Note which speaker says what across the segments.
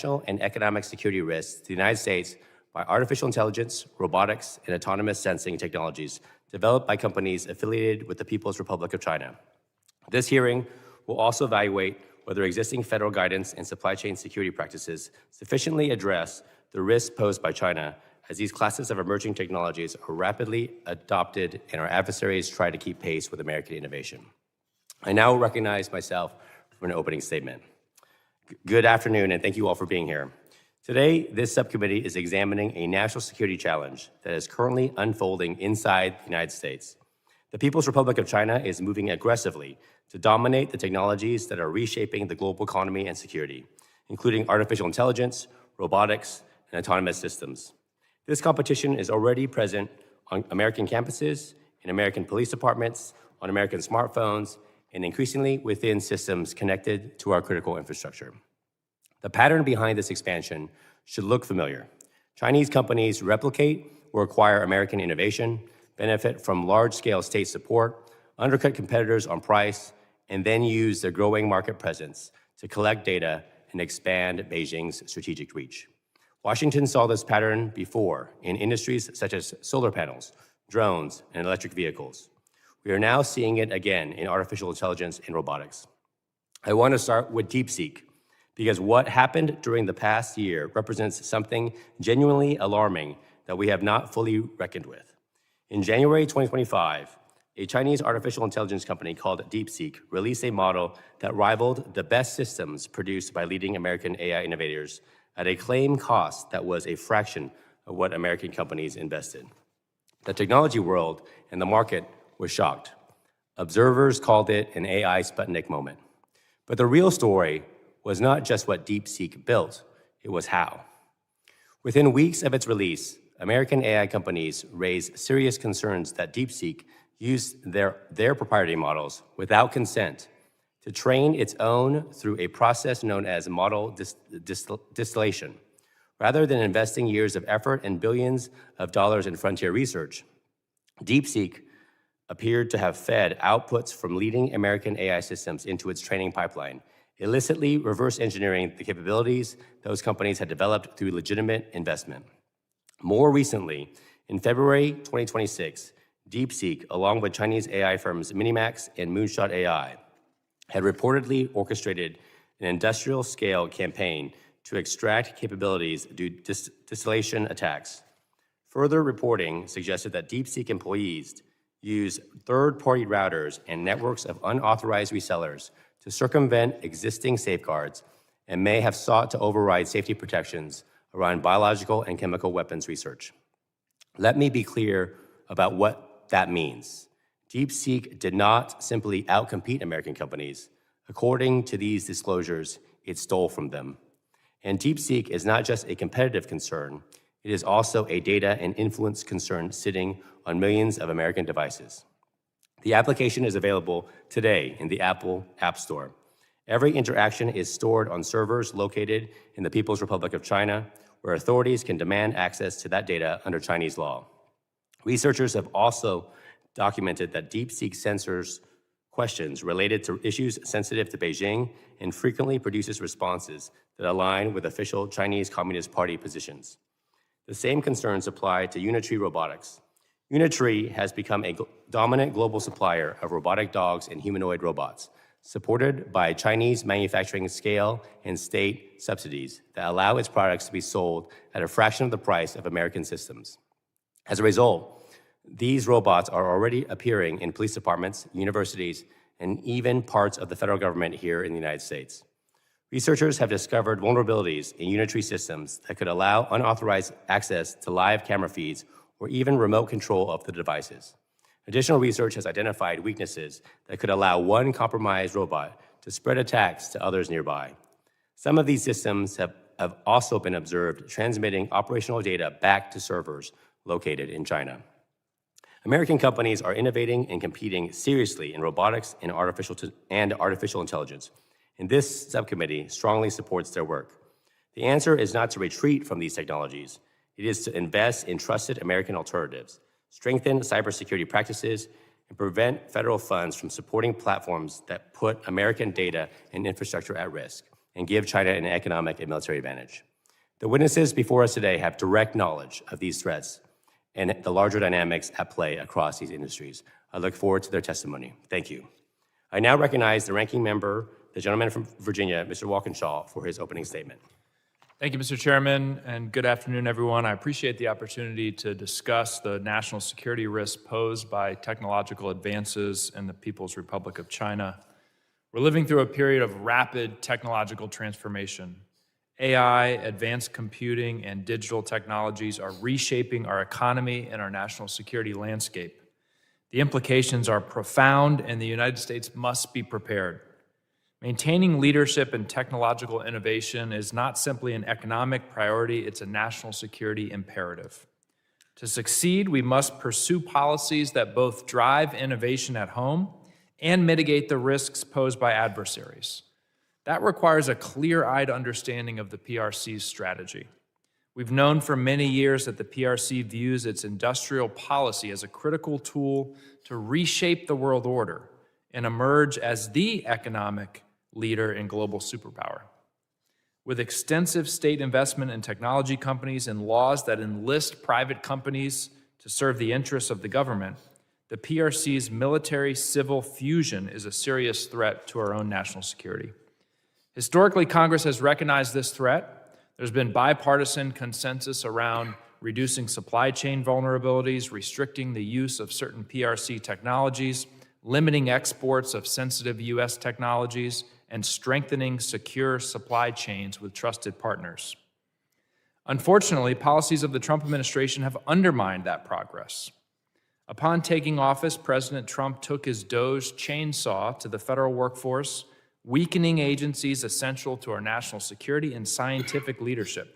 Speaker 1: national and economic security risks to the United States by artificial intelligence, robotics, and autonomous sensing technologies developed by companies affiliated with the People's Republic of China. This hearing will also evaluate whether existing federal guidance and supply chain security practices sufficiently address the risks posed by China as these classes of emerging technologies are rapidly adopted and our adversaries try to keep pace with American innovation. I now recognize myself for an opening statement. Good afternoon, and thank you all for being here. Today, this subcommittee is examining a national security challenge that is currently unfolding inside the United States. The People's Republic of China is moving aggressively to dominate the technologies that are reshaping the global economy and security, including artificial intelligence, robotics, and autonomous systems. This competition is already present on American campuses, in American police departments, on American smartphones, and increasingly within systems connected to our critical infrastructure. The pattern behind this expansion should look familiar. Chinese companies replicate or acquire American innovation, benefit from large-scale state support, undercut competitors on price, and then use their growing market presence to collect data and expand Beijing's strategic reach. Washington saw this pattern before in industries such as solar panels, drones, and electric vehicles. We are now seeing it again in artificial intelligence and robotics. I want to start with DeepSeek, because what happened during the past year represents something genuinely alarming that we have not fully reckoned with. In January 2025, a Chinese artificial intelligence company called DeepSeek released a model that rivaled the best systems produced by leading American AI innovators at a claim cost that was a fraction of what American companies invested. The technology world and the market was shocked. Observers called it an AI Sputnik moment. But the real story was not just what DeepSeek built, it was how. Within weeks of its release, American AI companies raised serious concerns that DeepSeek used their proprietary models without consent to train its own through a process known as model distillation. Rather than investing years of effort and billions of dollars in frontier research, DeepSeek appeared to have fed outputs from leading American AI systems into its training pipeline, illicitly reverse engineering the capabilities those companies had developed through legitimate investment. More recently, in February 2026, DeepSeek, along with Chinese AI firms Minimax and Moonshot AI, had reportedly orchestrated an industrial-scale campaign to extract capabilities due to distillation attacks. Further reporting suggested that DeepSeek employees used third-party routers and networks of unauthorized resellers to circumvent existing safeguards and may have sought to override safety protections around biological and chemical weapons research. Let me be clear about what that means. DeepSeek did not simply outcompete American companies. According to these disclosures, it stole from them. And DeepSeek is not just a competitive concern, it is also a data and influence concern sitting on millions of American devices. The application is available today in the Apple App Store. Every interaction is stored on servers located in the People's Republic of China, where authorities can demand access to that data under Chinese law. Researchers have also documented that DeepSeek censors questions related to issues sensitive to Beijing and frequently produces responses that align with official Chinese Communist Party positions. The same concerns apply to Unitree Robotics. Unitree has become a dominant global supplier of robotic dogs and humanoid robots, supported by Chinese manufacturing scale and state subsidies that allow its products to be sold at a fraction of the price of American systems. As a result, these robots are already appearing in police departments, universities, and even parts of the federal government here in the United States. Researchers have discovered vulnerabilities in Unitree systems that could allow unauthorized access to live camera feeds or even remote control of the devices. Additional research has identified weaknesses that could allow one compromised robot to spread attacks to others nearby. Some of these systems have also been observed transmitting operational data back to servers located in China. American companies are innovating and competing seriously in robotics and artificial intelligence, and this subcommittee strongly supports their work. The answer is not to retreat from these technologies. It is to invest in trusted American alternatives, strengthen cybersecurity practices, and prevent federal funds from supporting platforms that put American data and infrastructure at risk. and give China an economic and military advantage. The witnesses before us today have direct knowledge of these threats and the larger dynamics at play across these industries. I look forward to their testimony. Thank you. I now recognize the ranking member, the gentleman from Virginia, Mr. Walkinshaw, for his opening statement.
Speaker 2: Thank you, Mr. Chairman, and good afternoon, everyone. I appreciate the opportunity to discuss the national security risks posed by technological advances in the People's Republic of China. We're living through a period of rapid technological transformation. AI, advanced computing, and digital technologies are reshaping our economy and our national security landscape. The implications are profound, and the United States must be prepared. Maintaining leadership in technological innovation is not simply an economic priority, it's a national security imperative. To succeed, we must pursue policies that both drive innovation at home and mitigate the risks posed by adversaries. That requires a clear-eyed understanding of the PRC's strategy. We've known for many years that the PRC views its industrial policy as a critical tool to reshape the world order and emerge as the economic leader in global superpower. With extensive state investment in technology companies and laws that enlist private companies to serve the interests of the government, the PRC's military-civil fusion is a serious threat to our own national security. Historically, Congress has recognized this threat. There's been bipartisan consensus around reducing supply chain vulnerabilities, restricting the use of certain PRC technologies, limiting exports of sensitive U.S. technologies, and strengthening secure supply chains with trusted partners. Unfortunately, policies of the Trump administration have undermined that progress. Upon taking office, President Trump took his DOGE chainsaw to the federal workforce, weakening agencies essential to our national security and scientific leadership.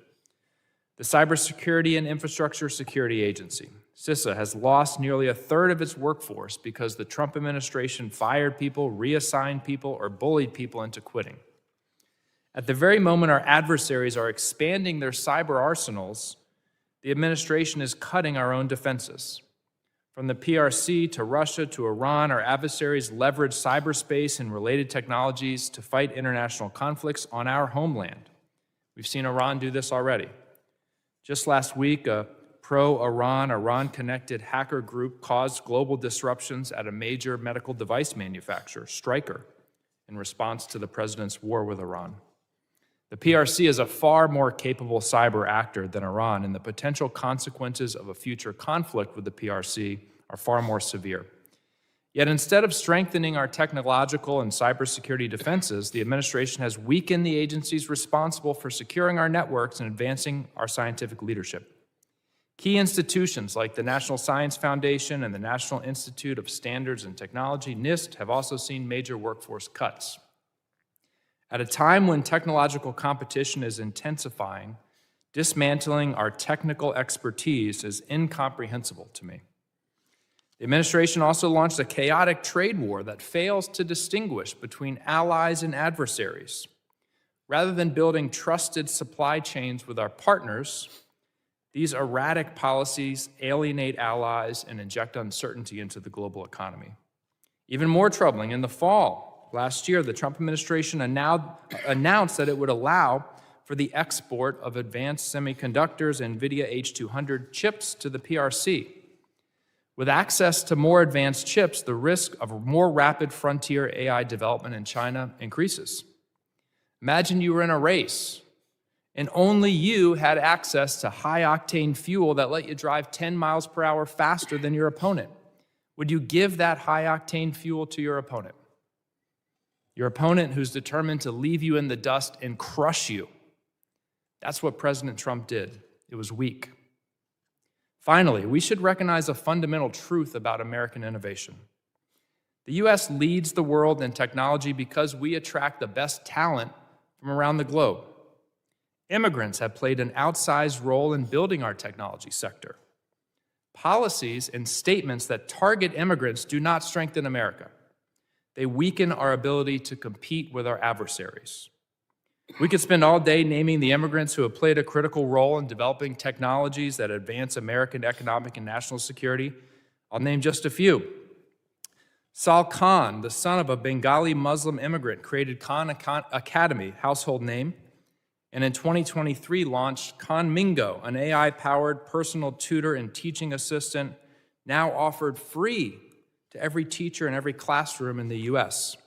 Speaker 2: The Cybersecurity and Infrastructure Security Agency, CISA, has lost nearly a third of its workforce because the Trump administration fired people, reassigned people, or bullied people into quitting. At the very moment our adversaries are expanding their cyber arsenals, the administration is cutting our own defenses. From the PRC to Russia to Iran, our adversaries leverage cyberspace and related technologies to fight international conflicts on our homeland. We've seen Iran do this already. Just last week, a pro-Iran, Iran-connected hacker group caused global disruptions at a major medical device manufacturer, Stryker, in response to the president's war with Iran. The PRC is a far more capable cyber actor than Iran, and the potential consequences of a future conflict with the PRC are far more severe. Yet instead of strengthening our technological and cybersecurity defenses, the administration has weakened the agencies responsible for securing our networks and advancing our scientific leadership. Key institutions like the National Science Foundation and the National Institute of Standards and Technology, NIST, have also seen major workforce cuts. At a time when technological competition is intensifying, dismantling our technical expertise is incomprehensible to me. The administration also launched a chaotic trade war that fails to distinguish between allies and adversaries. Rather than building trusted supply chains with our partners, these erratic policies alienate allies and inject uncertainty into the global economy. Even more troubling, in the fall last year, the Trump administration announced that it would allow for the export of advanced semiconductors and NVIDIA H200 chips to the PRC. With access to more advanced chips, the risk of more rapid frontier AI development in China increases. Imagine you were in a race and only you had access to high-octane fuel that let you drive 10 miles per hour faster than your opponent. Would you give that high-octane fuel to your opponent? Your opponent who's determined to leave you in the dust and crush you. That's what President Trump did. It was weak. Finally, we should recognize a fundamental truth about American innovation. The U.S. leads the world in technology because we attract the best talent from around the globe. Immigrants have played an outsized role in building our technology sector. Policies and statements that target immigrants do not strengthen America. They weaken our ability to compete with our adversaries. We could spend all day naming the immigrants who have played a critical role in developing technologies that advance American economic and national security. I'll name just a few. Sal Khan, the son of a Bengali Muslim immigrant, created Khan Academy, household name, and in 2023 launched Khan Mingo, an AI-powered personal tutor and teaching assistant now offered free to every teacher in every classroom in the US.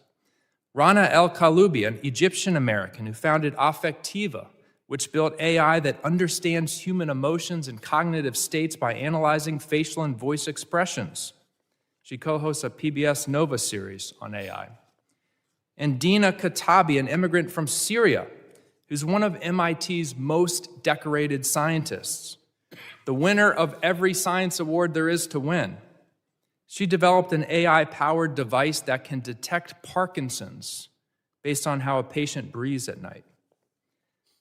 Speaker 2: Rana El-Kaloubi, an Egyptian-American who founded Affectiva, which built AI that understands human emotions and cognitive states by analyzing facial and voice expressions. She co-hosts a PBS Nova series on AI. And Dina Katabi, an immigrant from Syria, who's one of MIT's most decorated scientists, the winner of every science award there is to win. She developed an AI-powered device that can detect Parkinson's based on how a patient breathes at night.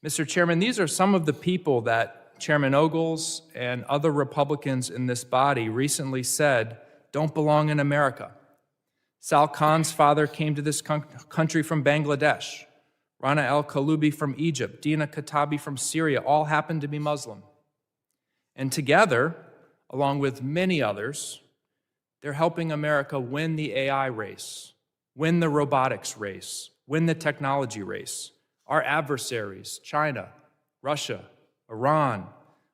Speaker 2: Mr. Chairman, these are some of the people that Chairman Ogles and other Republicans in this body recently said don't belong in America. Sal Khan's father came to this country from Bangladesh. Rana El-Kaloubi from Egypt, Dina Katabi from Syria, all happen to be Muslim. And together, along with many others, they're helping America win the AI race, win the robotics race, win the technology race. Our adversaries, China, Russia, Iran,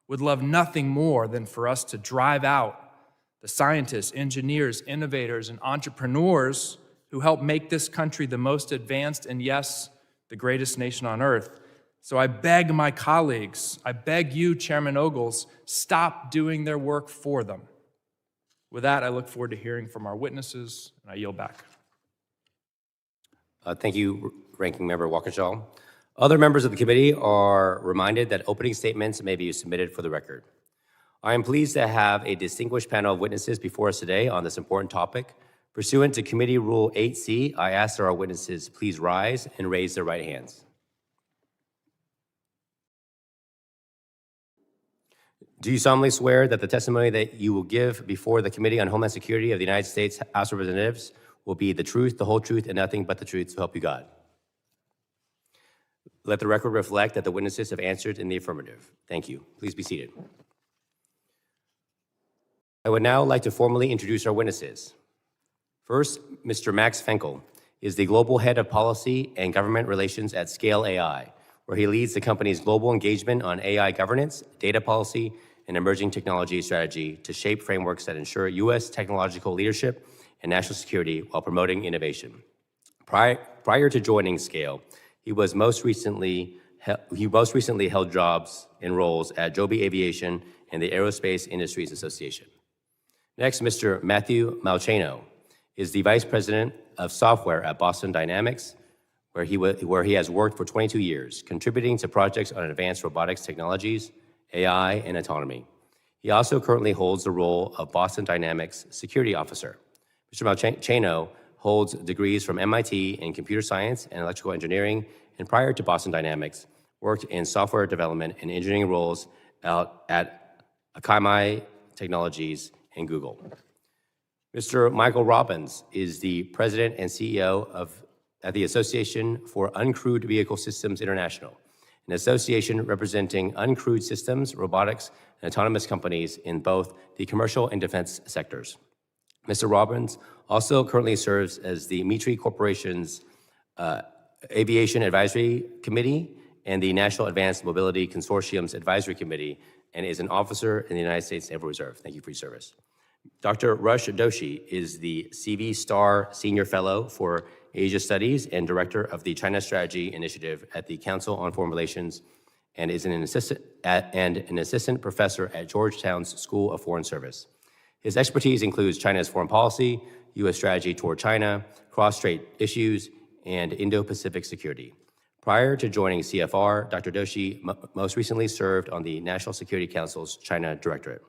Speaker 2: would love nothing more than for us to drive out the scientists, engineers, innovators, and entrepreneurs who help make this country the most advanced and, yes, the greatest nation on earth. So I beg my colleagues, I beg you, Chairman Ogles, stop doing their work for them. With that, I look forward to hearing from our witnesses, and I yield back.
Speaker 1: Thank you, Ranking Member Walkinshaw. Other members of the committee are reminded that opening statements may be submitted for the record. I am pleased to have a distinguished panel of witnesses before us today on this important topic. Pursuant to Committee Rule 8C, I ask that our witnesses please rise and raise their right hands. Do you solemnly swear that the testimony that you will give before the Committee on Homeland Security of the United States House of Representatives will be the truth, the whole truth, and nothing but the truth, so help you God? Let the record reflect that the witnesses have answered in the affirmative. Thank you. Please be seated. I would now like to formally introduce our witnesses. First, Mr. Max Fenkell is the Global Head of Policy and Government Relations at Scale AI, where he leads the company's global engagement on AI governance, data policy, and emerging technology strategy to shape frameworks that ensure U.S. technological leadership and national security while promoting innovation. Prior to joining Scale, he most recently held jobs and roles at Joby Aviation and the Aerospace Industries Association. Next, Mr. Matthew Malceno is the Vice President of Software at Boston Dynamics, where he has worked for 22 years, contributing to projects on advanced robotics technologies, AI, and autonomy. He also currently holds the role of Boston Dynamics Security Officer. Mr. Malceno holds degrees from MIT in computer science and electrical engineering, and prior to Boston Dynamics, worked in software development and engineering roles at Akamai Technologies and Google. Mr. Michael Robbins is the President and CEO at the Association for Uncrewed Vehicle Systems International, an association representing uncrewed systems, robotics, and autonomous companies in both the commercial and defense sectors. Mr. Robbins also currently serves as the Mitri Corporation's Aviation Advisory Committee and the National Advanced Mobility Consortium's Advisory Committee, and is an officer in the United States Naval Reserve. Thank you for your service. Dr. Rush Doshi is the CV Star Senior Fellow for Asia Studies and Director of the China Strategy Initiative at the Council on Foreign Relations, and is an assistant professor at Georgetown's School of Foreign Service. His expertise includes China's foreign policy, U.S. strategy toward China, cross-strait issues, and Indo-Pacific security. Prior to joining CFR, Dr. Doshi most recently served on the National Security Council's China Directorate.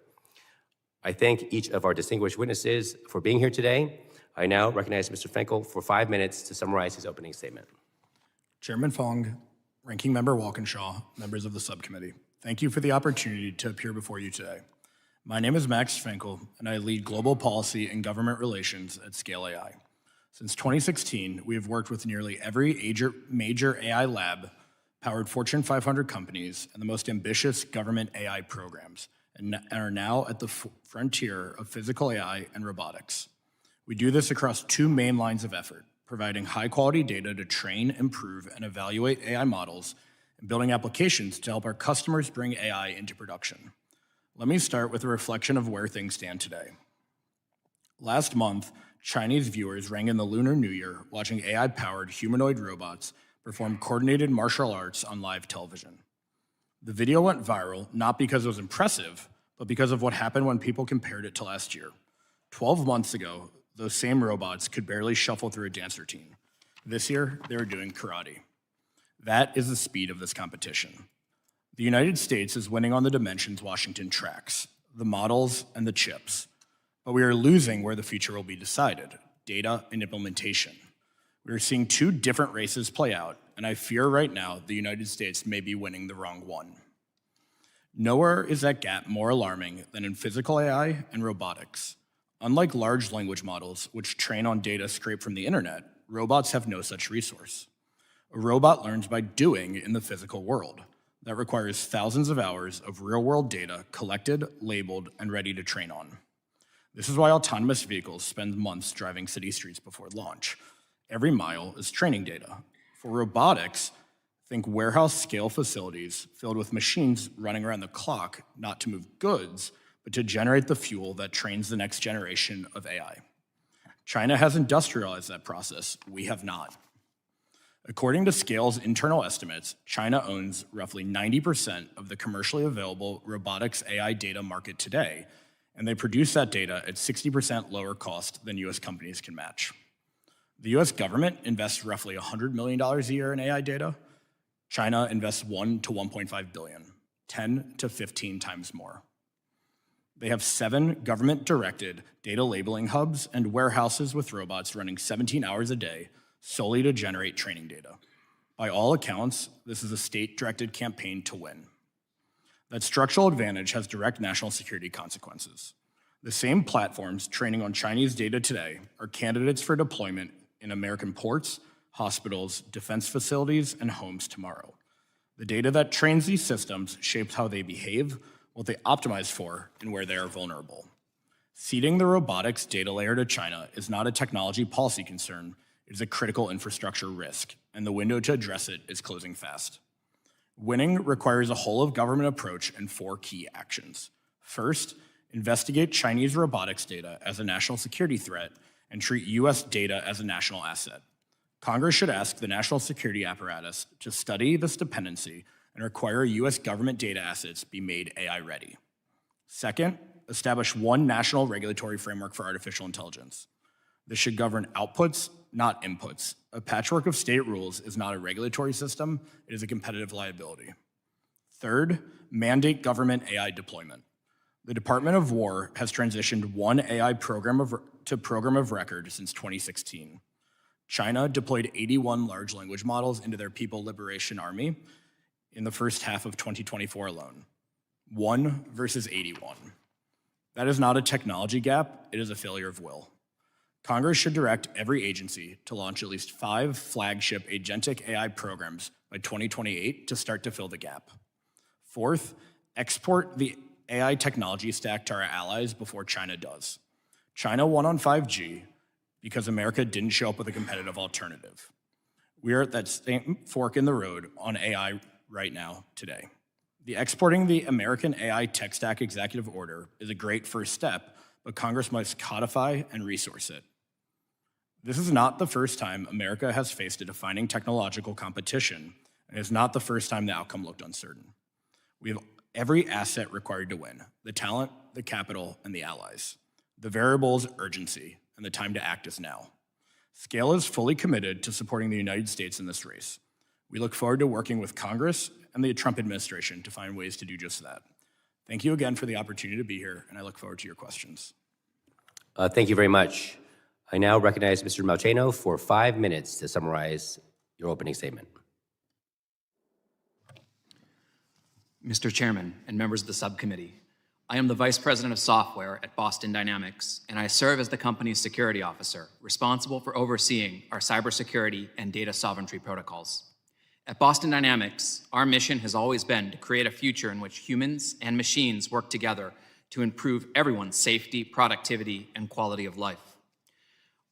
Speaker 1: I thank each of our distinguished witnesses for being here today. I now recognize Mr. Fenkell for 5 minutes to summarize his opening statement.
Speaker 3: Chairman Fong, Ranking Member Walkinshaw, members of the subcommittee, thank you for the opportunity to appear before you today. My name is Max Fenkell, and I lead global policy and government relations at Scale AI. Since 2016, we have worked with nearly every major AI lab, powered Fortune 500 companies, and the most ambitious government AI programs, and are now at the frontier of physical AI and robotics. We do this across two main lines of effort: providing high-quality data to train, improve, and evaluate AI models, and building applications to help our customers bring AI into production. Let me start with a reflection of where things stand today. Last month, Chinese viewers rang in the Lunar New Year watching AI-powered humanoid robots perform coordinated martial arts on live television. The video went viral not because it was impressive, but because of what happened when people compared it to last year. 12 months ago, those same robots could barely shuffle through a dance routine. This year, they were doing karate. That is the speed of this competition. The United States is winning on the dimensions Washington tracks, the models and the chips. But we are losing where the future will be decided: data and implementation. We are seeing two different races play out, and I fear right now the United States may be winning the wrong one. Nowhere is that gap more alarming than in physical AI and robotics. Unlike large language models, which train on data scraped from the internet, robots have no such resource. A robot learns by doing in the physical world. That requires thousands of hours of real-world data collected, labeled, and ready to train on. This is why autonomous vehicles spend months driving city streets before launch. Every mile is training data. For robotics, think warehouse-scale facilities filled with machines running around the clock, not to move goods, but to generate the fuel that trains the next generation of AI. China has industrialized that process. We have not. According to Scale's internal estimates, China owns roughly 90% of the commercially available robotics AI data market today, and they produce that data at 60% lower cost than US companies can match. The US government invests roughly $100 million a year in AI data. China invests $1 to $1.5 billion, 10 to 15 times more. They have 7 government-directed data labeling hubs and warehouses with robots running 17 hours a day solely to generate training data. By all accounts, this is a state-directed campaign to win. That structural advantage has direct national security consequences. The same platforms training on Chinese data today are candidates for deployment in American ports, hospitals, defense facilities, and homes tomorrow. The data that trains these systems shapes how they behave, what they optimize for, and where they are vulnerable. Ceding the robotics data layer to China is not a technology policy concern, it is a critical infrastructure risk, and the window to address it is closing fast. Winning requires a whole-of-government approach and 4 key actions. First, investigate Chinese robotics data as a national security threat and treat US data as a national asset. Congress should ask the national security apparatus to study this dependency and require US government data assets be made AI ready. Second, establish one national regulatory framework for artificial intelligence. This should govern outputs, not inputs. A patchwork of state rules is not a regulatory system, it is a competitive liability. Third, mandate government AI deployment. The Department of War has transitioned one AI program of record since 2016. China deployed 81 large language models into their People Liberation Army in the first half of 2024 alone. 1 versus 81. That is not a technology gap, it is a failure of will. Congress should direct every agency to launch at least 5 flagship agentic AI programs by 2028 to start to fill the gap. Fourth, export the AI technology stack to our allies before China does. China won on 5G because America didn't show up with a competitive alternative. We are at that same fork in the road on AI right now, today. The exporting the American AI tech stack executive order is a great first step, but Congress must codify and resource it. This is not the first time America has faced a defining technological competition, and it is not the first time the outcome looked uncertain. We have every asset required to win: the talent, the capital, and the allies. The variable is urgency, and the time to act is now. Scale is fully committed to supporting the United States in this race. We look forward to working with Congress and the Trump administration to find ways to do just that. Thank you again for the opportunity to be here, and I look forward to your questions.
Speaker 1: Thank you very much. I now recognize Mr. Malceno for 5 minutes to summarize your opening statement.
Speaker 4: Mr. Chairman and members of the subcommittee, I am the Vice President of Software at Boston Dynamics, and I serve as the company's security officer, responsible for overseeing our cybersecurity and data sovereignty protocols. At Boston Dynamics, our mission has always been to create a future in which humans and machines work together to improve everyone's safety, productivity, and quality of life.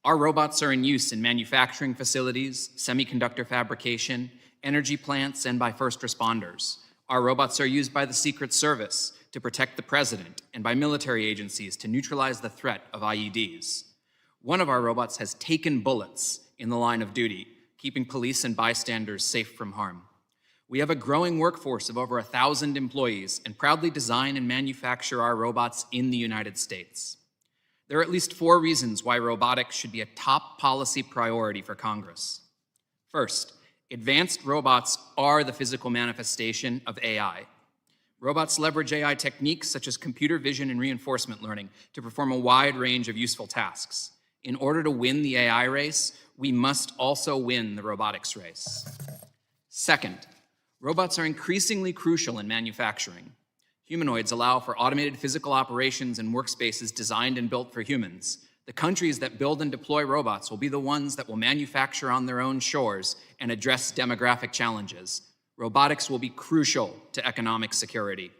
Speaker 4: Our robots are in use in manufacturing facilities, semiconductor fabrication, energy plants, and by first responders. Our robots are used by the Secret Service to protect the president and by military agencies to neutralize the threat of IEDs. One of our robots has taken bullets in the line of duty, keeping police and bystanders safe from harm. We have a growing workforce of over 1,000 employees and proudly design and manufacture our robots in the United States. There are at least 4 reasons why robotics should be a top policy priority for Congress. First, advanced robots are the physical manifestation of AI. Robots leverage AI techniques such as computer vision and reinforcement learning to perform a wide range of useful tasks. In order to win the AI race, we must also win the robotics race. Second, robots are increasingly crucial in manufacturing. Humanoids allow for automated physical operations and workspaces designed and built for humans. The countries that build and deploy robots will be the ones that will manufacture on their own shores and address demographic challenges. Robotics will be crucial to economic security.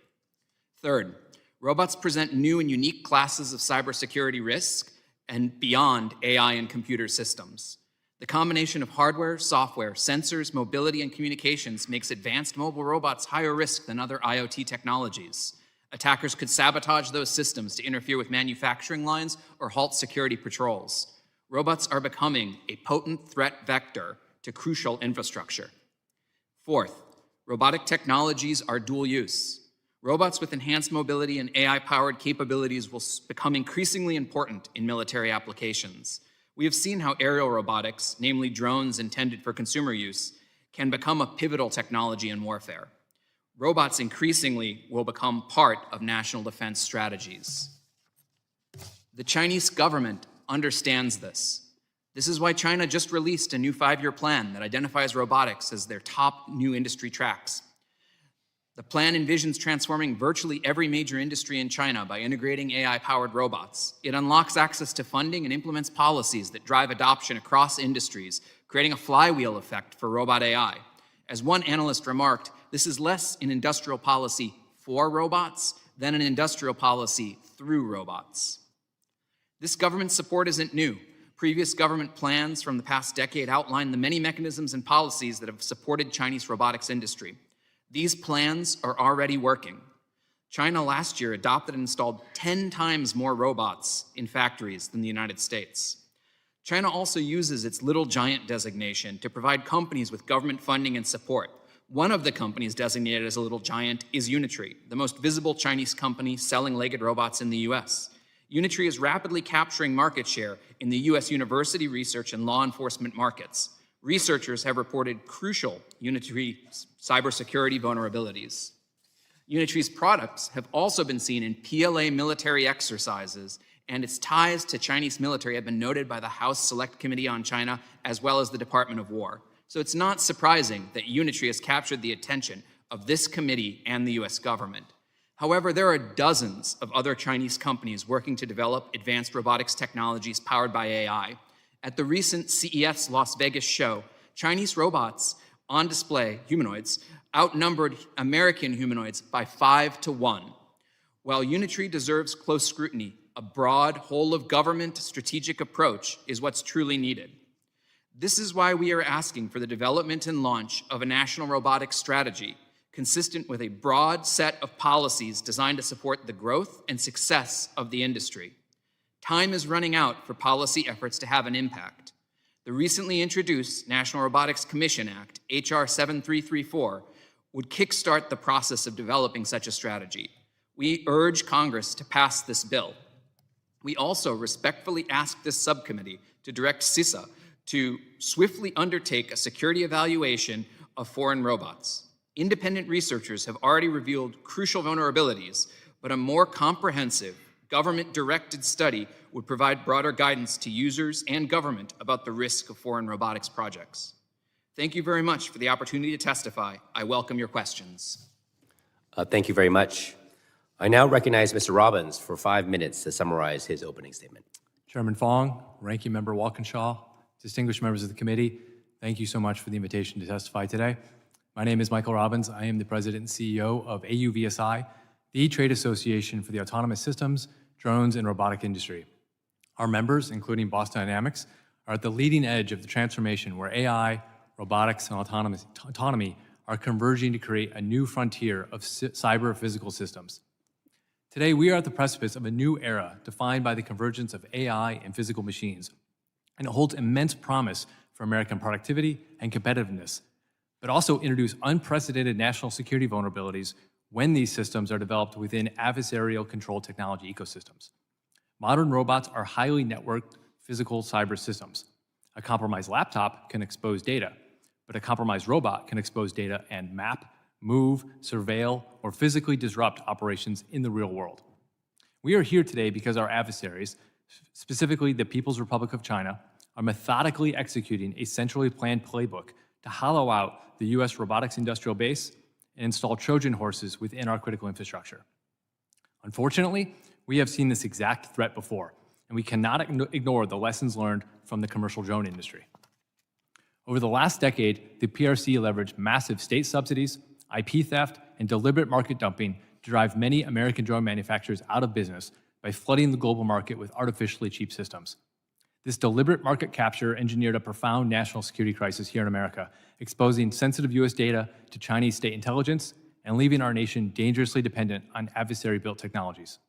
Speaker 4: Third, robots present new and unique classes of cybersecurity risk and beyond AI and computer systems. The combination of hardware, software, sensors, mobility, and communications makes advanced mobile robots higher risk than other IoT technologies. Attackers could sabotage those systems to interfere with manufacturing lines or halt security patrols. Robots are becoming a potent threat vector to crucial infrastructure. Fourth, robotic technologies are dual use. Robots with enhanced mobility and AI-powered capabilities will become increasingly important in military applications. We have seen how aerial robotics, namely drones intended for consumer use, can become a pivotal technology in warfare. Robots increasingly will become part of national defense strategies. The Chinese government understands this. This is why China just released a new 5-year plan that identifies robotics as their top new industry tracks. The plan envisions transforming virtually every major industry in China by integrating AI-powered robots. It unlocks access to funding and implements policies that drive adoption across industries, creating a flywheel effect for robot AI. As one analyst remarked, this is less an industrial policy for robots than an industrial policy through robots. This government support isn't new. Previous government plans from the past decade outline the many mechanisms and policies that have supported Chinese robotics industry. These plans are already working. China last year adopted and installed 10 times more robots in factories than the United States. China also uses its Little Giant designation to provide companies with government funding and support. One of the companies designated as a Little Giant is Unitree, the most visible Chinese company selling legged robots in the US. Unitree is rapidly capturing market share in the US university research and law enforcement markets. Researchers have reported crucial Unitree cybersecurity vulnerabilities. Unitree's products have also been seen in PLA military exercises, and its ties to Chinese military have been noted by the House Select Committee on China as well as the Department of War. So it's not surprising that Unitree has captured the attention of this committee and the US government. However, there are dozens of other Chinese companies working to develop advanced robotics technologies powered by AI. At the recent CES Las Vegas show, Chinese robots on display, humanoids, outnumbered American humanoids by 5 to 1. While Unitree deserves close scrutiny, a broad, whole-of-government strategic approach is what's truly needed. This is why we are asking for the development and launch of a national robotics strategy consistent with a broad set of policies designed to support the growth and success of the industry. Time is running out for policy efforts to have an impact. The recently introduced National Robotics Commission Act, HR 7334, would kickstart the process of developing such a strategy. We urge Congress to pass this bill. We also respectfully ask this subcommittee to direct CISA to swiftly undertake a security evaluation of foreign robots. Independent researchers have already revealed crucial vulnerabilities, but a more comprehensive, government-directed study would provide broader guidance to users and government about the risk of foreign robotics projects. Thank you very much for the opportunity to testify. I welcome your questions.
Speaker 1: Thank you very much. I now recognize Mr. Robbins for 5 minutes to summarize his opening statement.
Speaker 5: Chairman Fong, Ranking Member Walkinshaw, distinguished members of the committee, thank you so much for the invitation to testify today. My name is Michael Robbins. I am the President and CEO of AUVSI, the trade association for the autonomous systems, drones, and robotic industry. Our members, including Boston Dynamics, are at the leading edge of the transformation where AI, robotics, and autonomy are converging to create a new frontier of cyber-physical systems. Today, we are at the precipice of a new era defined by the convergence of AI and physical machines, and it holds immense promise for American productivity and competitiveness, but also introduce unprecedented national security vulnerabilities when these systems are developed within adversarial controlled technology ecosystems. Modern robots are highly networked physical cyber systems. A compromised laptop can expose data, but a compromised robot can expose data and map, move, surveil, or physically disrupt operations in the real world. We are here today because our adversaries, specifically the People's Republic of China, are methodically executing a centrally planned playbook to hollow out the US robotics industrial base and install Trojan horses within our critical infrastructure. Unfortunately, we have seen this exact threat before, and we cannot ignore the lessons learned from the commercial drone industry. Over the last decade, the PRC leveraged massive state subsidies, IP theft, and deliberate market dumping to drive many American drone manufacturers out of business by flooding the global market with artificially cheap systems. This deliberate market capture engineered a profound national security crisis here in America, exposing sensitive US data to Chinese state intelligence and leaving our nation dangerously dependent on adversary-built technologies.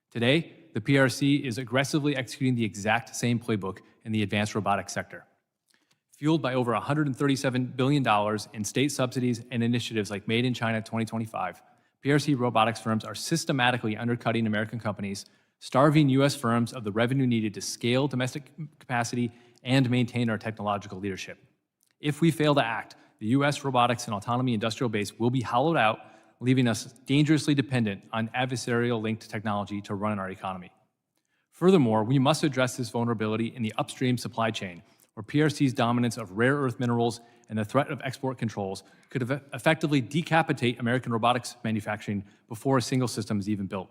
Speaker 5: Today, the PRC is aggressively executing the exact same playbook in the advanced robotics sector. Fueled by over $137 billion in state subsidies and initiatives like Made in China 2025, PRC robotics firms are systematically undercutting American companies, starving US firms of the revenue needed to scale domestic capacity and maintain our technological leadership. If we fail to act, the US robotics and autonomy industrial base will be hollowed out, leaving us dangerously dependent on adversarial-linked technology to run our economy. Furthermore, we must address this vulnerability in the upstream supply chain, where PRC's dominance of rare earth minerals and the threat of export controls could effectively decapitate American robotics manufacturing before a single system is even built.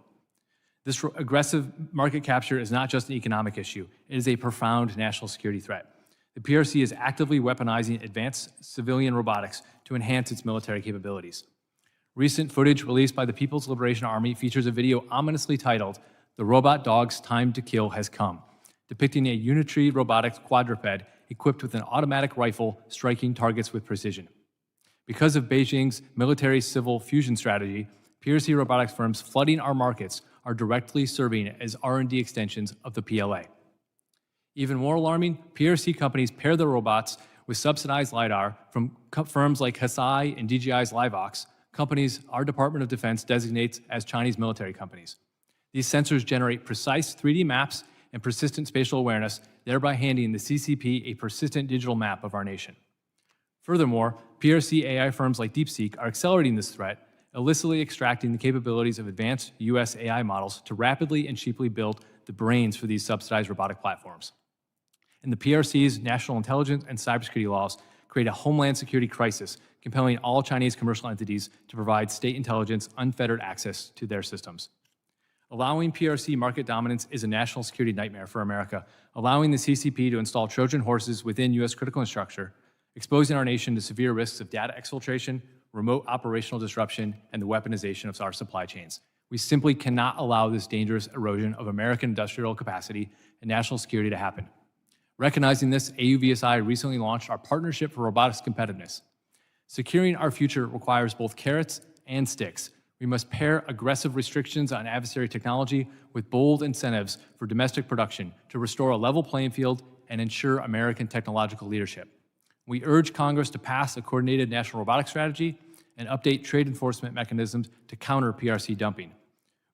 Speaker 5: This aggressive market capture is not just an economic issue, it is a profound national security threat. The PRC is actively weaponizing advanced civilian robotics to enhance its military capabilities. Recent footage released by the People's Liberation Army features a video ominously titled, "The Robot Dog's Time to Kill Has Come," depicting a unitary robotics quadruped equipped with an automatic rifle striking targets with precision. Because of Beijing's military-civil fusion strategy, PRC robotics firms flooding our markets are directly serving as R&D extensions of the PLA. Even more alarming, PRC companies pair their robots with subsidized LiDAR from firms like Hesai and DJI's LiveVox, companies our Department of Defense designates as Chinese military companies. These sensors generate precise 3D maps and persistent spatial awareness, thereby handing the CCP a persistent digital map of our nation. Furthermore, PRC AI firms like DeepSeek are accelerating this threat, illicitly extracting the capabilities of advanced US AI models to rapidly and cheaply build the brains for these subsidized robotic platforms. And the PRC's national intelligence and cybersecurity laws create a homeland security crisis, compelling all Chinese commercial entities to provide state intelligence unfettered access to their systems. Allowing PRC market dominance is a national security nightmare for America, allowing the CCP to install Trojan horses within US critical infrastructure, exposing our nation to severe risks of data exfiltration, remote operational disruption, and the weaponization of our supply chains. We simply cannot allow this dangerous erosion of American industrial capacity and national security to happen. Recognizing this, AUVSI recently launched our Partnership for Robotics Competitiveness. Securing our future requires both carrots and sticks. We must pair aggressive restrictions on adversary technology with bold incentives for domestic production to restore a level playing field and ensure American technological leadership. We urge Congress to pass a coordinated national robotics strategy and update trade enforcement mechanisms to counter PRC dumping.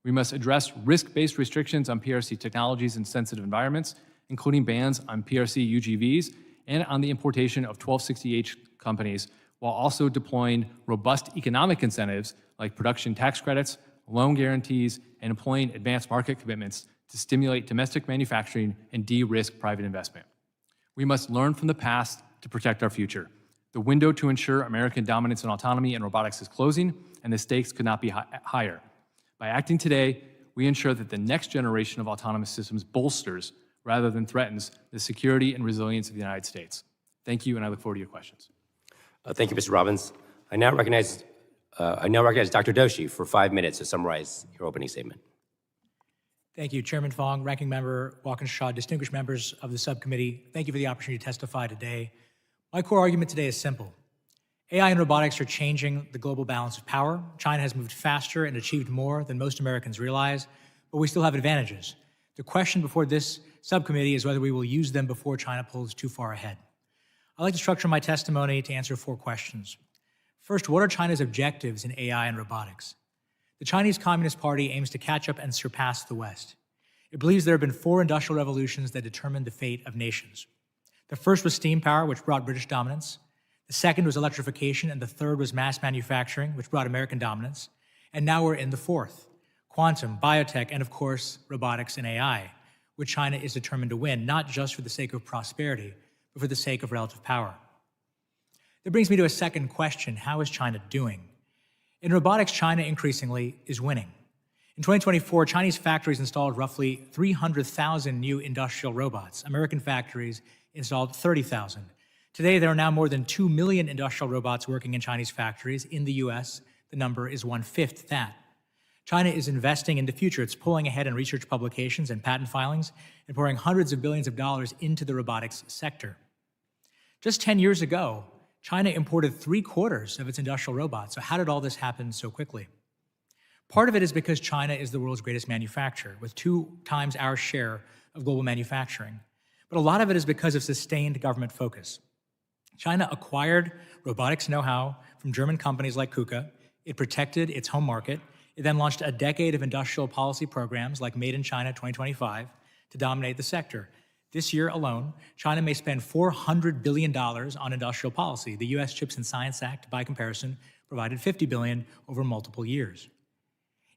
Speaker 5: We must address risk-based restrictions on PRC technologies in sensitive environments, including bans on PRC UGVs and on the importation of 1260H companies, while also deploying robust economic incentives like production tax credits, loan guarantees, and employing advanced market commitments to stimulate domestic manufacturing and de-risk private investment. We must learn from the past to protect our future. The window to ensure American dominance in autonomy and robotics is closing, and the stakes could not be higher. By acting today, we ensure that the next generation of autonomous systems bolsters rather than threatens the security and resilience of the United States. Thank you, and I look forward to your questions.
Speaker 1: Thank you, Mr. Robbins. I now recognize Dr. Doshi for 5 minutes to summarize your opening statement.
Speaker 6: Thank you, Chairman Fong, Ranking Member Walkinshaw, distinguished members of the subcommittee. Thank you for the opportunity to testify today. My core argument today is simple. AI and robotics are changing the global balance of power. China has moved faster and achieved more than most Americans realize, but we still have advantages. The question before this subcommittee is whether we will use them before China pulls too far ahead. I'd like to structure my testimony to answer 4 questions. First, what are China's objectives in AI and robotics? The Chinese Communist Party aims to catch up and surpass the West. It believes there have been 4 industrial revolutions that determined the fate of nations. The first was steam power, which brought British dominance. The second was electrification, and the third was mass manufacturing, which brought American dominance. And now we're in the 4th, quantum, biotech, and of course, robotics and AI, which China is determined to win, not just for the sake of prosperity, but for the sake of relative power. That brings me to a second question: how is China doing? In robotics, China increasingly is winning. In 2024, Chinese factories installed roughly 300,000 new industrial robots. American factories installed 30,000. Today, there are now more than 2 million industrial robots working in Chinese factories. In the US, the number is 1/5 that. China is investing in the future. It's pulling ahead in research publications and patent filings and pouring hundreds of billions of dollars into the robotics sector. Just 10 years ago, China imported 3/4 of its industrial robots. So how did all this happen so quickly? Part of it is because China is the world's greatest manufacturer, with 2 times our share of global manufacturing. But a lot of it is because of sustained government focus. China acquired robotics know-how from German companies like KUKA. It protected its home market. It then launched a decade of industrial policy programs like Made in China 2025 to dominate the sector. This year alone, China may spend $400 billion on industrial policy. The US Chips and Science Act, by comparison, provided $50 billion over multiple years.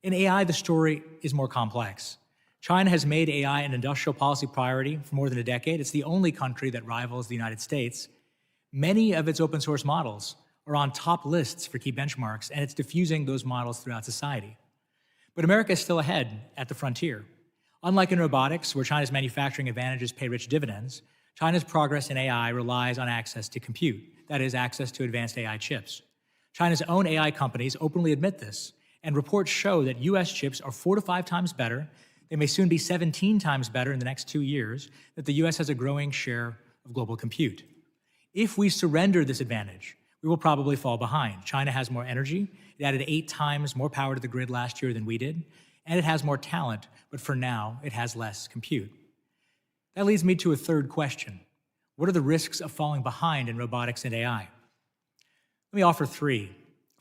Speaker 6: In AI, the story is more complex. China has made AI an industrial policy priority for more than a decade. It's the only country that rivals the United States. Many of its open source models are on top lists for key benchmarks, and it's diffusing those models throughout society. But America is still ahead at the frontier. Unlike in robotics, where China's manufacturing advantages pay rich dividends, China's progress in AI relies on access to compute, that is, access to advanced AI chips. China's own AI companies openly admit this, and reports show that US chips are 4 to 5 times better. They may soon be 17 times better in the next 2 years, that the US has a growing share of global compute. If we surrender this advantage, we will probably fall behind. China has more energy. It added 8 times more power to the grid last year than we did, and it has more talent, but for now, it has less compute. That leads me to a third question. What are the risks of falling behind in robotics and AI? Let me offer 3.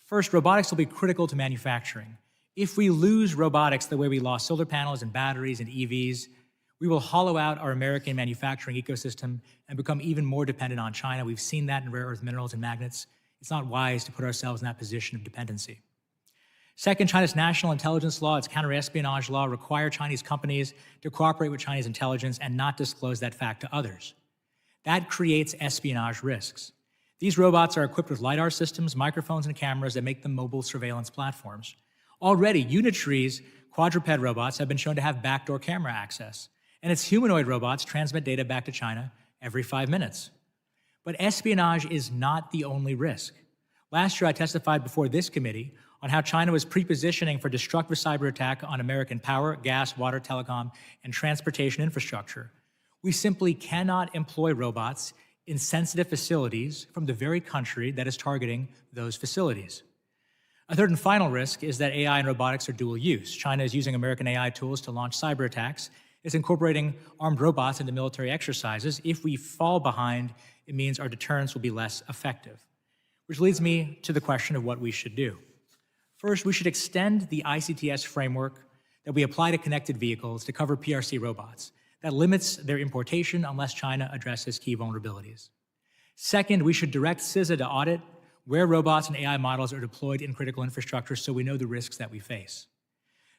Speaker 6: First, robotics will be critical to manufacturing. If we lose robotics the way we lost solar panels and batteries and EVs, we will hollow out our American manufacturing ecosystem and become even more dependent on China. We've seen that in rare earth minerals and magnets. It's not wise to put ourselves in that position of dependency. Second, China's national intelligence law, its counterespionage law, require Chinese companies to cooperate with Chinese intelligence and not disclose that fact to others. That creates espionage risks. These robots are equipped with LiDAR systems, microphones, and cameras that make them mobile surveillance platforms. Already, Unitree's quadruped robots have been shown to have backdoor camera access, and its humanoid robots transmit data back to China every 5 minutes. But espionage is not the only risk. Last year, I testified before this committee on how China was pre-positioning for destructive cyber attack on American power, gas, water, telecom, and transportation infrastructure. We simply cannot employ robots in sensitive facilities from the very country that is targeting those facilities. A third and final risk is that AI and robotics are dual use. China is using American AI tools to launch cyber attacks. It's incorporating armed robots into military exercises. If we fall behind, it means our deterrence will be less effective. Which leads me to the question of what we should do. First, we should extend the ICTS framework that we apply to connected vehicles to cover PRC robots. That limits their importation unless China addresses key vulnerabilities. Second, we should direct CISA to audit where robots and AI models are deployed in critical infrastructure so we know the risks that we face.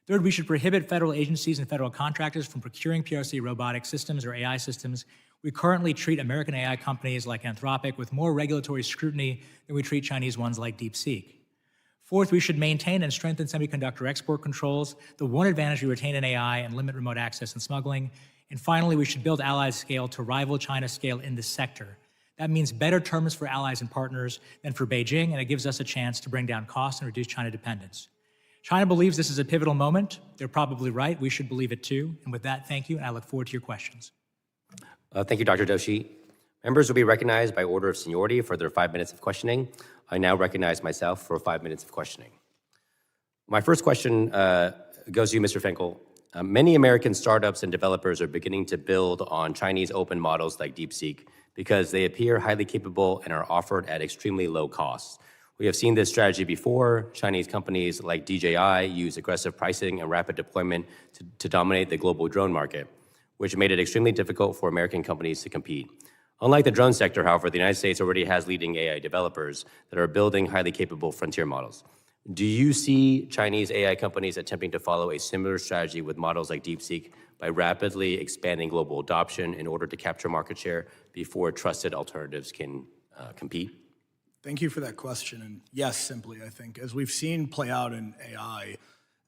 Speaker 6: Third, we should prohibit federal agencies and federal contractors from procuring PRC robotic systems or AI systems. We currently treat American AI companies like Anthropic with more regulatory scrutiny than we treat Chinese ones like DeepSeek. Fourth, we should maintain and strengthen semiconductor export controls, the one advantage we retain in AI, and limit remote access and smuggling. And finally, we should build allies scale to rival China's scale in this sector. That means better terms for allies and partners than for Beijing, and it gives us a chance to bring down costs and reduce China dependence. China believes this is a pivotal moment. They're probably right. We should believe it too. And with that, thank you, and I look forward to your questions.
Speaker 1: Thank you, Dr. Doshi. Members will be recognized by order of seniority for their 5 minutes of questioning. I now recognize myself for 5 minutes of questioning. My first question goes to you, Mr. Fenkell. Many American startups and developers are beginning to build on Chinese open models like DeepSeek because they appear highly capable and are offered at extremely low costs. We have seen this strategy before. Chinese companies like DJI use aggressive pricing and rapid deployment to dominate the global drone market, which made it extremely difficult for American companies to compete. Unlike the drone sector, however, the United States already has leading AI developers that are building highly capable frontier models. Do you see Chinese AI companies attempting to follow a similar strategy with models like DeepSeek by rapidly expanding global adoption in order to capture market share before trusted alternatives can compete?
Speaker 3: Thank you for that question. And yes, simply, I think, as we've seen play out in AI,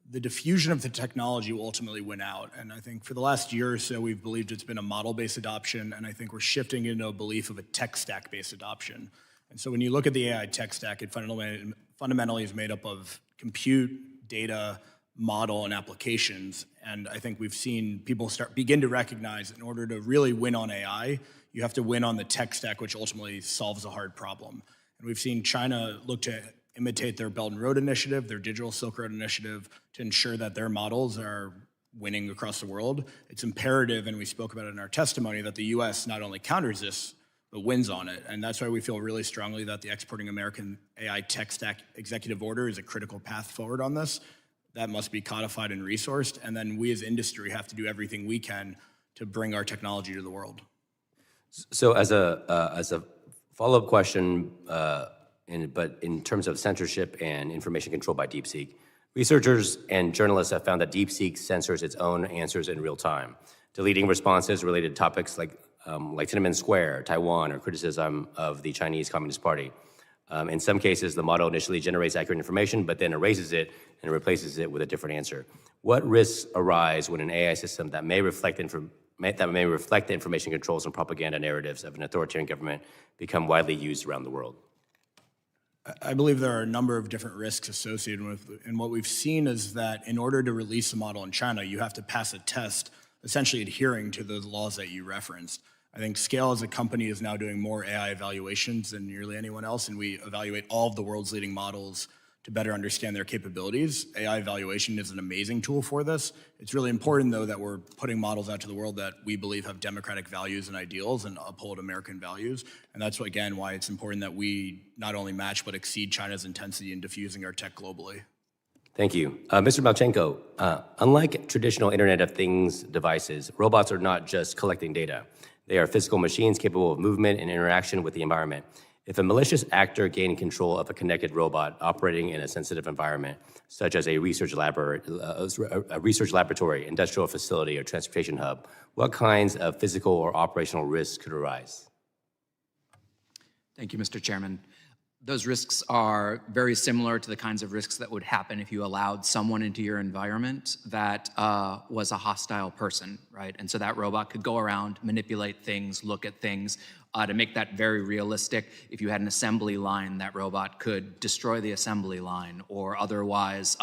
Speaker 3: the diffusion of the technology will ultimately win out. And I think for the last year or so, we've believed it's been a model-based adoption, and I think we're shifting into a belief of a tech stack-based adoption. And so when you look at the AI tech stack, it fundamentally is made up of compute, data, model, and applications. And I think we've seen people begin to recognize in order to really win on AI, you have to win on the tech stack, which ultimately solves a hard problem. And we've seen China look to imitate their Belt and Road Initiative, their Digital Silk Road Initiative, to ensure that their models are winning across the world. It's imperative, and we spoke about it in our testimony, that the US not only counters this, but wins on it. And that's why we feel really strongly that the Exporting American AI Tech Stack Executive Order is a critical path forward on this. That must be codified and resourced, and then we as industry have to do everything we can to bring our technology to the world.
Speaker 1: So as a follow-up question, but in terms of censorship and information control by DeepSeek, researchers and journalists have found that DeepSeek censors its own answers in real time, deleting responses related to topics like Tiananmen Square, Taiwan, or criticism of the Chinese Communist Party. In some cases, the model initially generates accurate information, but then erases it and replaces it with a different answer. What risks arise when an AI system that may reflect the information controls and propaganda narratives of an authoritarian government become widely used around the world?
Speaker 3: I believe there are a number of different risks associated with it. And what we've seen is that in order to release a model in China, you have to pass a test essentially adhering to those laws that you referenced. I think Scale as a company is now doing more AI evaluations than nearly anyone else, and we evaluate all of the world's leading models to better understand their capabilities. AI evaluation is an amazing tool for this. It's really important, though, that we're putting models out to the world that we believe have democratic values and ideals and uphold American values. And that's, again, why it's important that we not only match but exceed China's intensity in diffusing our tech globally.
Speaker 1: Thank you. Mr. Malceno, unlike traditional Internet of Things devices, robots are not just collecting data. They are physical machines capable of movement and interaction with the environment. If a malicious actor gained control of a connected robot operating in a sensitive environment, such as a research laboratory, industrial facility, or transportation hub, what kinds of physical or operational risks could arise?
Speaker 4: Thank you, Mr. Chairman. Those risks are very similar to the kinds of risks that would happen if you allowed someone into your environment that was a hostile person, right? And so that robot could go around, manipulate things, look at things. To make that very realistic, if you had an assembly line, that robot could destroy the assembly line or otherwise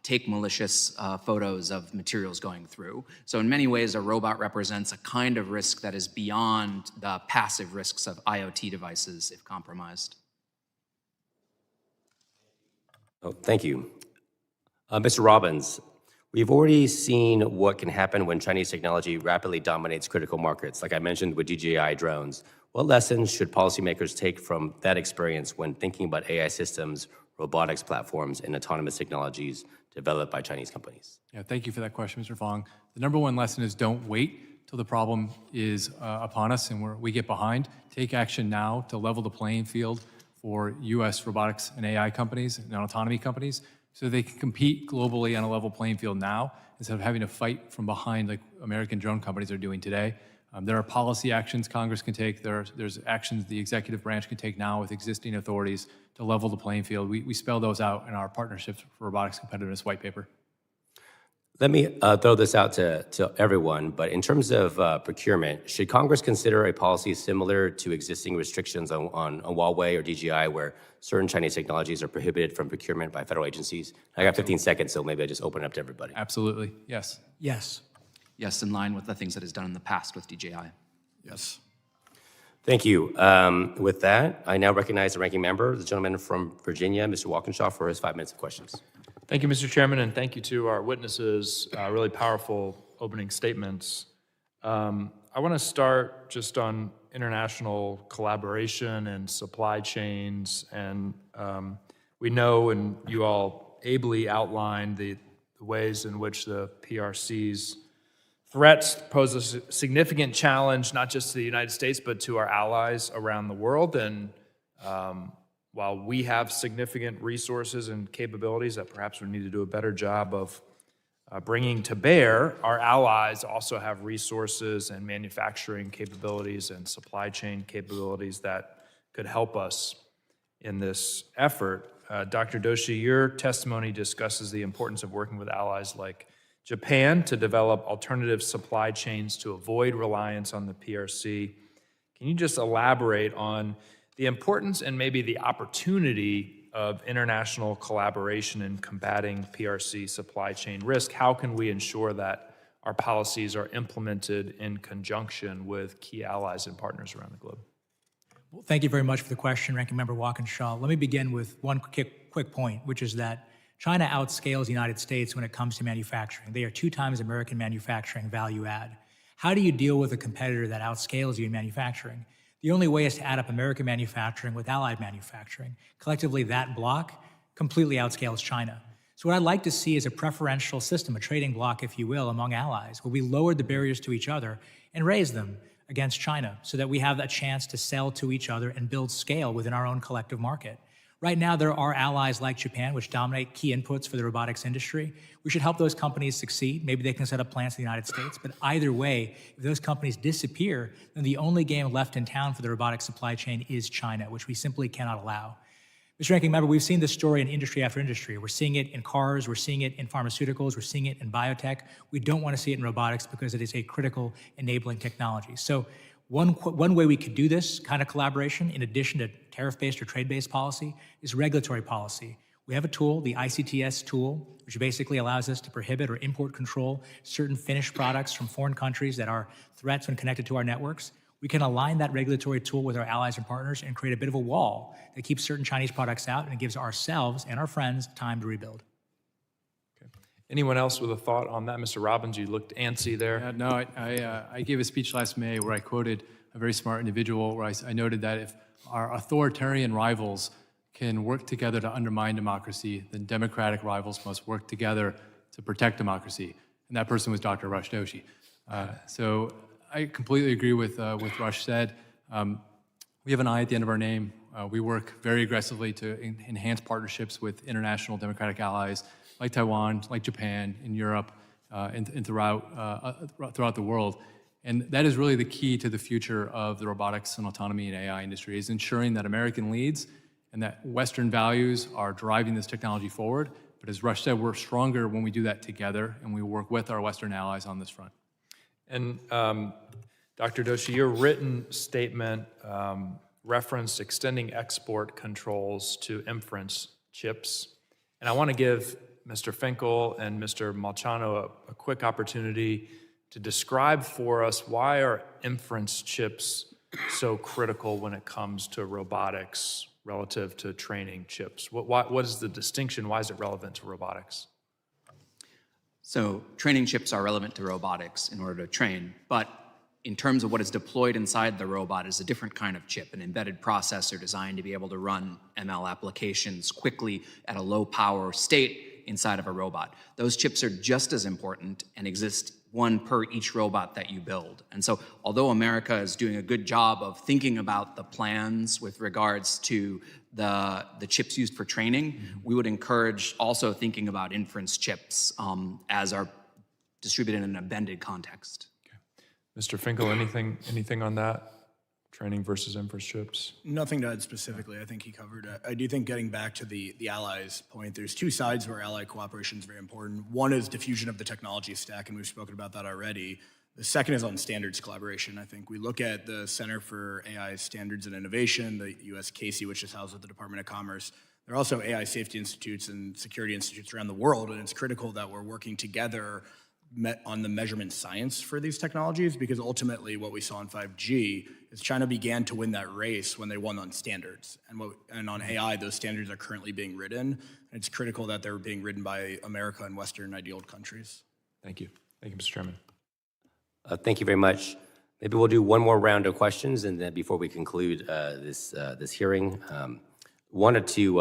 Speaker 4: take malicious photos of materials going through. So in many ways, a robot represents a kind of risk that is beyond the passive risks of IoT devices if compromised.
Speaker 1: Oh, thank you. Mr. Robbins, we've already seen what can happen when Chinese technology rapidly dominates critical markets, like I mentioned with DJI drones. What lessons should policymakers take from that experience when thinking about AI systems, robotics platforms, and autonomous technologies developed by Chinese companies?
Speaker 5: Yeah, thank you for that question, Mr. Fong. The number one lesson is don't wait till the problem is upon us and we get behind. Take action now to level the playing field for U.S. robotics and AI companies and autonomy companies so they can compete globally on a level playing field now instead of having to fight from behind like American drone companies are doing today. There are policy actions Congress can take. There's actions the executive branch can take now with existing authorities to level the playing field. We spell those out in our Partnerships for Robotics Competitiveness white paper.
Speaker 1: Let me throw this out to everyone, but in terms of procurement, should Congress consider a policy similar to existing restrictions on Huawei or DJI where certain Chinese technologies are prohibited from procurement by federal agencies? I got 15 seconds, so maybe I just open it up to everybody.
Speaker 5: Absolutely, yes.
Speaker 6: Yes.
Speaker 4: Yes, in line with the things that is done in the past with DJI.
Speaker 3: Yes.
Speaker 1: Thank you. With that, I now recognize the ranking member, the gentleman from Virginia, Mr. Walkinshaw, for his 5 minutes of questions.
Speaker 2: Thank you, Mr. Chairman, and thank you to our witnesses. Really powerful opening statements. I want to start just on international collaboration and supply chains. And we know, and you all ably outlined the ways in which the PRC's threats pose a significant challenge, not just to the United States, but to our allies around the world. And while we have significant resources and capabilities that perhaps we need to do a better job of bringing to bear, our allies also have resources and manufacturing capabilities and supply chain capabilities that could help us in this effort. Dr. Doshi, your testimony discusses the importance of working with allies like Japan to develop alternative supply chains to avoid reliance on the PRC. Can you just elaborate on the importance and maybe the opportunity of international collaboration in combating PRC supply chain risk? How can we ensure that our policies are implemented in conjunction with key allies and partners around the globe?
Speaker 6: Well, thank you very much for the question, Ranking Member Walkinshaw. Let me begin with one quick point, which is that China outscales the United States when it comes to manufacturing. They are 2 times American manufacturing value add. How do you deal with a competitor that outscales you in manufacturing? The only way is to add up American manufacturing with allied manufacturing. Collectively, that block completely outscales China. So what I'd like to see is a preferential system, a trading block, if you will, among allies, where we lower the barriers to each other and raise them against China so that we have a chance to sell to each other and build scale within our own collective market. Right now, there are allies like Japan, which dominate key inputs for the robotics industry. We should help those companies succeed. Maybe they can set up plants in the United States. But either way, if those companies disappear, then the only game left in town for the robotics supply chain is China, which we simply cannot allow. Mr. Ranking Member, we've seen this story in industry after industry. We're seeing it in cars, we're seeing it in pharmaceuticals, we're seeing it in biotech. We don't want to see it in robotics because it is a critical enabling technology. So one way we could do this kind of collaboration, in addition to tariff-based or trade-based policy, is regulatory policy. We have a tool, the ICTS tool, which basically allows us to prohibit or import control certain finished products from foreign countries that are threats when connected to our networks. We can align that regulatory tool with our allies and partners and create a bit of a wall that keeps certain Chinese products out and gives ourselves and our friends time to rebuild.
Speaker 2: Okay. Anyone else with a thought on that? Mr. Robbins, you looked antsy there.
Speaker 5: No, I gave a speech last May where I quoted a very smart individual where I noted that if our authoritarian rivals can work together to undermine democracy, then democratic rivals must work together to protect democracy. And that person was Dr. Rush Doshi. So I completely agree with Rush said. We have an I at the end of our name. We work very aggressively to enhance partnerships with international democratic allies like Taiwan, like Japan, in Europe, and throughout the world. And that is really the key to the future of the robotics and autonomy and AI industry, is ensuring that American leads and that Western values are driving this technology forward. But as Rush said, we're stronger when we do that together and we work with our Western allies on this front.
Speaker 2: And Dr. Doshi, your written statement referenced extending export controls to inference chips. And I want to give Mr. Fenkell and Mr. Malceno a quick opportunity to describe for us why are inference chips so critical when it comes to robotics relative to training chips? What is the distinction? Why is it relevant to robotics?
Speaker 4: So training chips are relevant to robotics in order to train, but in terms of what is deployed inside the robot is a different kind of chip, an embedded processor designed to be able to run ML applications quickly at a low power state inside of a robot. Those chips are just as important and exist one per each robot that you build. And so although America is doing a good job of thinking about the plans with regards to the chips used for training, we would encourage also thinking about inference chips as are distributed in an embedded context.
Speaker 2: Okay. Mr. Fenkell, anything on that? Training versus inference chips?
Speaker 3: Nothing to add specifically. I think he covered it. I do think getting back to the allies point, there's two sides where ally cooperation is very important. One is diffusion of the technology stack, and we've spoken about that already. The second is on standards collaboration. I think we look at the Center for AI Standards and Innovation, the US CASI, which is housed at the Department of Commerce. There are also AI safety institutes and security institutes around the world, and it's critical that we're working together on the measurement science for these technologies, because ultimately what we saw in 5G is China began to win that race when they won on standards. And on AI, those standards are currently being written, and it's critical that they're being written by America and Western ideal countries.
Speaker 2: Thank you. Thank you, Mr. Chairman.
Speaker 1: Thank you very much. Maybe we'll do one more round of questions, and then before we conclude this hearing, wanted to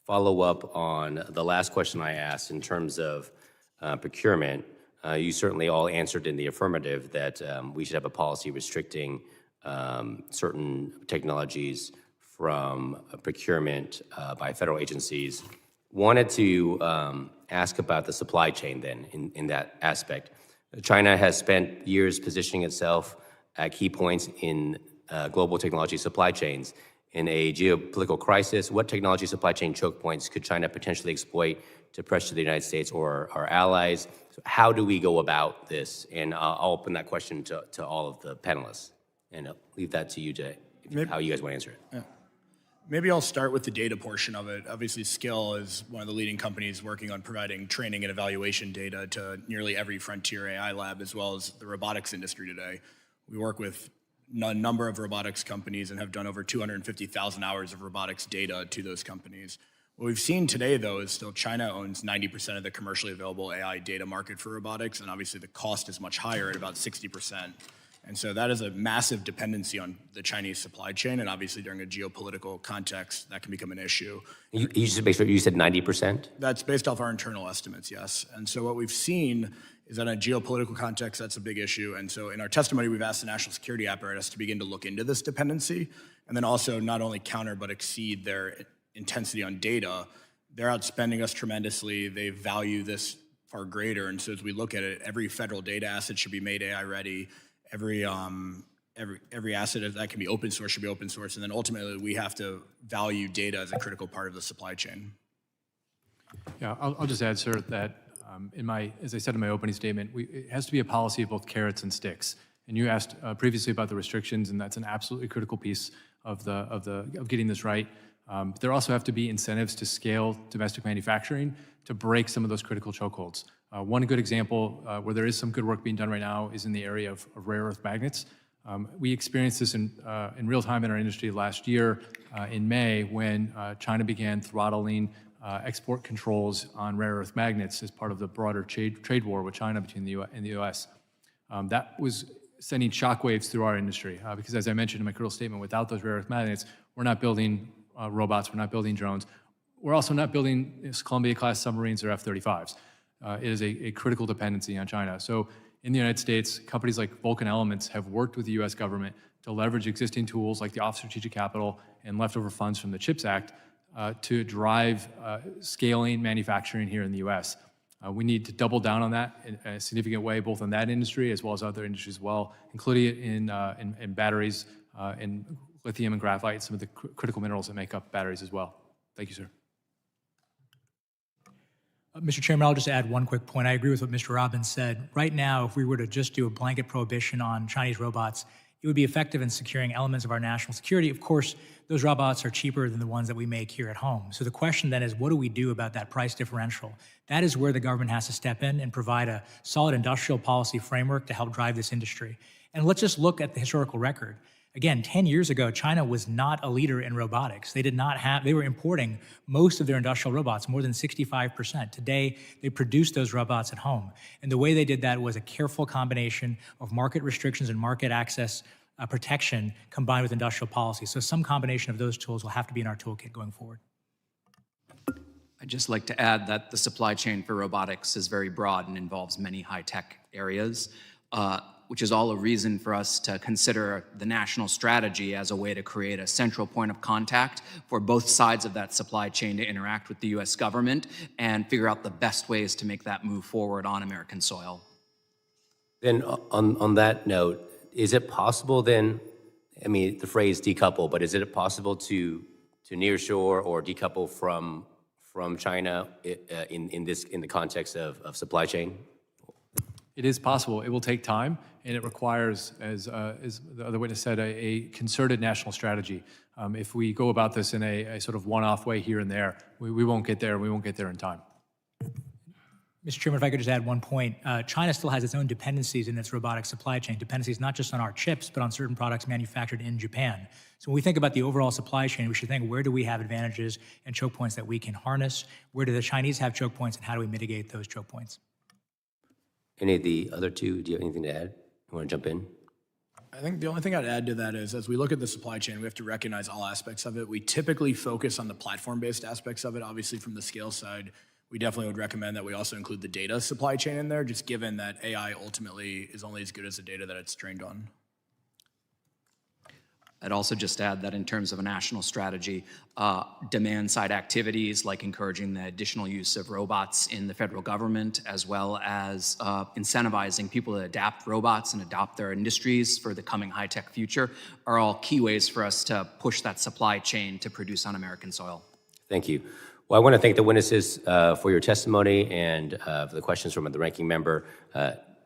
Speaker 1: follow up on the last question I asked in terms of procurement. You certainly all answered in the affirmative that we should have a policy restricting certain technologies from procurement by federal agencies. Wanted to ask about the supply chain then in that aspect. China has spent years positioning itself at key points in global technology supply chains. In a geopolitical crisis, what technology supply chain choke points could China potentially exploit to pressure the United States or our allies? So how do we go about this? And I'll open that question to all of the panelists. And I'll leave that to you, Jay, how you guys want to answer it.
Speaker 3: Yeah. Maybe I'll start with the data portion of it. Obviously, Skill is one of the leading companies working on providing training and evaluation data to nearly every frontier AI lab, as well as the robotics industry today. We work with a number of robotics companies and have done over 250,000 hours of robotics data to those companies. What we've seen today, though, is still China owns 90% of the commercially available AI data market for robotics, and obviously the cost is much higher at about 60%. And so that is a massive dependency on the Chinese supply chain, and obviously during a geopolitical context, that can become an issue.
Speaker 1: You just make sure you said 90%?
Speaker 3: That's based off our internal estimates, yes. And so what we've seen is that in a geopolitical context, that's a big issue. And so in our testimony, we've asked the national security apparatus to begin to look into this dependency, and then also not only counter but exceed their intensity on data. They're outspending us tremendously. They value this far greater. And so as we look at it, every federal data asset should be made AI ready. Every asset that can be open source should be open source. And then ultimately, we have to value data as a critical part of the supply chain.
Speaker 5: Yeah, I'll just add, sir, that as I said in my opening statement, it has to be a policy of both carrots and sticks. And you asked previously about the restrictions, and that's an absolutely critical piece of getting this right. There also have to be incentives to scale domestic manufacturing to break some of those critical chokeholds. One good example where there is some good work being done right now is in the area of rare earth magnets. We experienced this in real time in our industry last year in May when China began throttling export controls on rare earth magnets as part of the broader trade war with China between the US. That was sending shockwaves through our industry because, as I mentioned in my critical statement, without those rare earth magnets, we're not building robots, we're not building drones. We're also not building Columbia-class submarines or F-35s. It is a critical dependency on China. So in the United States, companies like Vulcan Elements have worked with the US government to leverage existing tools like the Office of Strategic Capital and leftover funds from the CHIPS Act to drive scaling manufacturing here in the US. We need to double down on that in a significant way, both in that industry as well as other industries as well, including in batteries, in lithium and graphite, some of the critical minerals that make up batteries as well. Thank you, sir.
Speaker 6: Mr. Chairman, I'll just add one quick point. I agree with what Mr. Robbins said. Right now, if we were to just do a blanket prohibition on Chinese robots, it would be effective in securing elements of our national security. Of course, those robots are cheaper than the ones that we make here at home. So the question then is, what do we do about that price differential? That is where the government has to step in and provide a solid industrial policy framework to help drive this industry. And let's just look at the historical record. Again, 10 years ago, China was not a leader in robotics. They were importing most of their industrial robots, more than 65%. Today, they produce those robots at home. And the way they did that was a careful combination of market restrictions and market access protection combined with industrial policy. So some combination of those tools will have to be in our toolkit going forward.
Speaker 4: I'd just like to add that the supply chain for robotics is very broad and involves many high-tech areas, which is all a reason for us to consider the national strategy as a way to create a central point of contact for both sides of that supply chain to interact with the US government and figure out the best ways to make that move forward on American soil.
Speaker 1: Then on that note, is it possible then, I mean, the phrase decouple, but is it possible to nearshore or decouple from China in the context of supply chain?
Speaker 5: It is possible. It will take time, and it requires, as the other witness said, a concerted national strategy. If we go about this in a sort of one-off way here and there, we won't get there. We won't get there in time.
Speaker 6: Mr. Chairman, if I could just add one point. China still has its own dependencies in its robotic supply chain, dependencies not just on our chips, but on certain products manufactured in Japan. So when we think about the overall supply chain, we should think, where do we have advantages and choke points that we can harness? Where do the Chinese have choke points, and how do we mitigate those choke points?
Speaker 1: Any of the other two, do you have anything to add? You want to jump in?
Speaker 3: I think the only thing I'd add to that is, as we look at the supply chain, we have to recognize all aspects of it. We typically focus on the platform-based aspects of it. Obviously, from the scale side, we definitely would recommend that we also include the data supply chain in there, just given that AI ultimately is only as good as the data that it's trained on.
Speaker 4: I'd also just add that in terms of a national strategy, demand-side activities like encouraging the additional use of robots in the federal government, as well as incentivizing people to adapt robots and adopt their industries for the coming high-tech future, are all key ways for us to push that supply chain to produce on American soil.
Speaker 1: Thank you. Well, I want to thank the witnesses for your testimony and for the questions from the ranking member.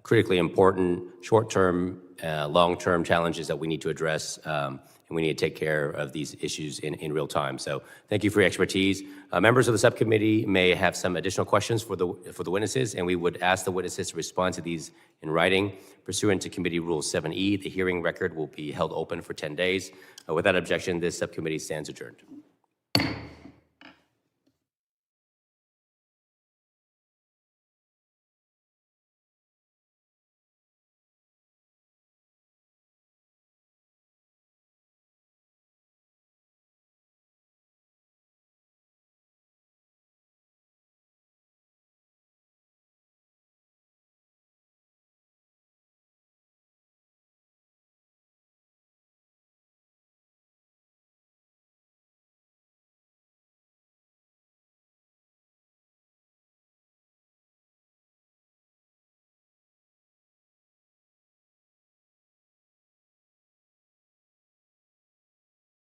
Speaker 1: Critically important short-term, long-term challenges that we need to address, and we need to take care of these issues in real time. So thank you for your expertise. Members of the subcommittee may have some additional questions for the witnesses, and we would ask the witnesses to respond to these in writing. Pursuant to Committee Rule 7E, the hearing record will be held open for 10 days. Without objection, this subcommittee stands adjourned.